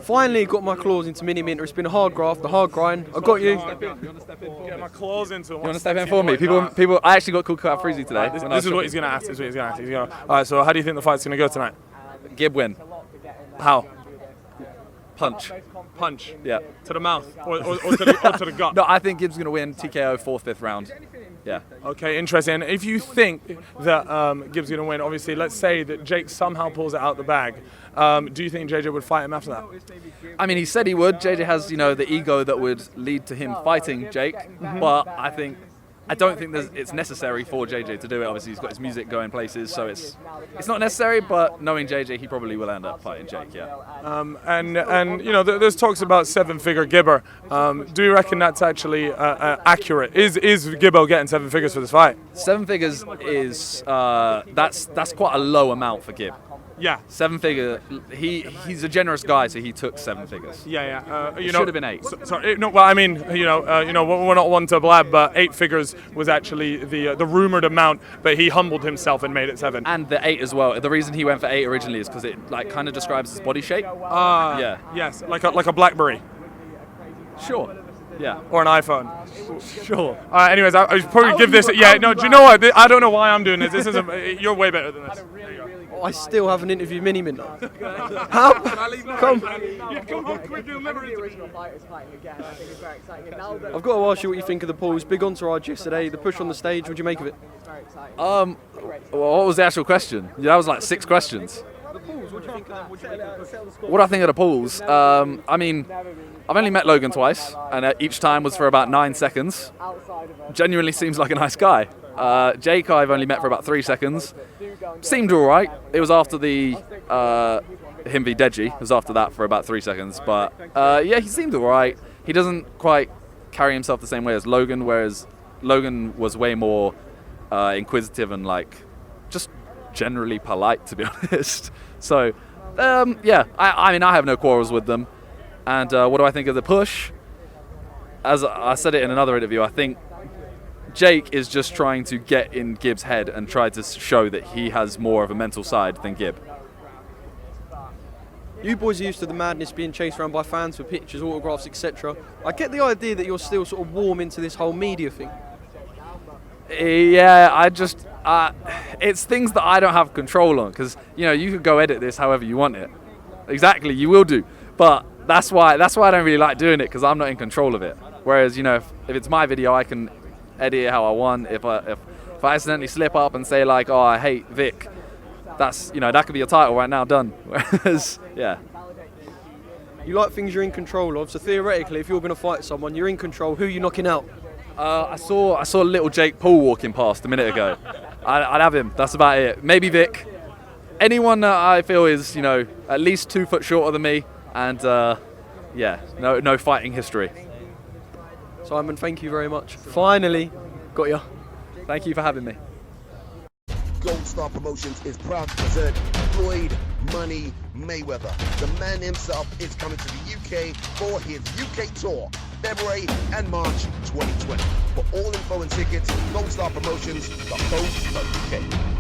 Finally got my claws into Miniminter. It's been a hard graft, a hard grind. I got you. You want to step in? Get my claws into it. You want to step in for me? People. I actually got called Calfreezy today. This is what he's going to ask. All right, so how do you think the fight's going to go tonight? Gib win. How? Punch. Punch? Yeah. To the mouth or to the gut? No, I think Gib's going to win TKO 4th, 5th round. Yeah. Okay, interesting. If you think that Gib's going to win, obviously, let's say that Jake somehow pulls it out the bag. Do you think JJ would fight him after that? I mean, he said he would. JJ has, the ego that would lead to him fighting Jake. But I don't think it's necessary for JJ to do it. Obviously, he's got his music going places, so it's not necessary. But knowing JJ, he probably will end up fighting Jake. Yeah. And there's talks about 7-figure Gibber. Do you reckon that's actually accurate? Is Gibbo getting 7 figures for this fight? 7 figures is that's quite a low amount for Gib. Yeah. 7 figure. He's a generous guy, so he took 7 figures. Yeah. It should have been 8. Sorry. No. Well, I mean, we're not one to blab, but 8 figures was actually the rumored amount, but he humbled himself and made it 7. And the 8 as well. The reason he went for 8 originally is because it kind of describes his body shape. Yeah. Yes. Like a BlackBerry. Sure. Yeah. Or an iPhone. Sure. Anyways, I should probably give this. Yeah. No. Do you know what? I don't know why I'm doing this. This isn't. You're way better than this. I still haven't interviewed Miniminter. How? Come. I've got to ask you what you think of the pools. Big entourage yesterday. The push on the stage. What do you make of it? Well, what was the actual question? Yeah, that was like 6 questions. The pools. What do you think of them? What do you make of them? What do I think of the pools? I mean, I've only met Logan twice, and each time was for about 9 seconds. Genuinely seems like a nice guy. Jake I've only met for about 3 seconds. Seemed alright. It was after the him v Deji. It was after that for about 3 seconds. But yeah, he seemed alright. He doesn't quite carry himself the same way as Logan, whereas Logan was way more inquisitive and just generally polite, to be honest. So yeah, I mean, I have no quarrels with them. And what do I think of the push? As I said it in another interview, I think Jake is just trying to get in Gib's head and try to show that he has more of a mental side than Gib. You boys are used to the madness, being chased around by fans for pictures, autographs, etc. I get the idea that you're still sort of warm into this whole media thing. Yeah, it's things that I don't have control on, because you could go edit this however you want it. Exactly, you will do. But that's why I don't really like doing it, because I'm not in control of it. Whereas if it's my video, I can edit it how I want. If I accidentally slip up and say oh, I hate Vic, that's that could be a title right now, done. Whereas yeah, you like things you're in control of. So theoretically, if you're going to fight someone, you're in control. Who are you knocking out? I saw little Jake Paul walking past a minute ago. I'd have him. That's about it. Maybe Vic. Anyone that I feel is at least 2 foot shorter than me, and yeah, no fighting history. Simon, thank you very much. Finally, got you. Thank you for having me. Gold Star Promotions is proud to present Floyd Money Mayweather. The man himself is coming to the UK for his UK tour, February and March 2020. For all info and tickets, goldstarpromotions.co.uk.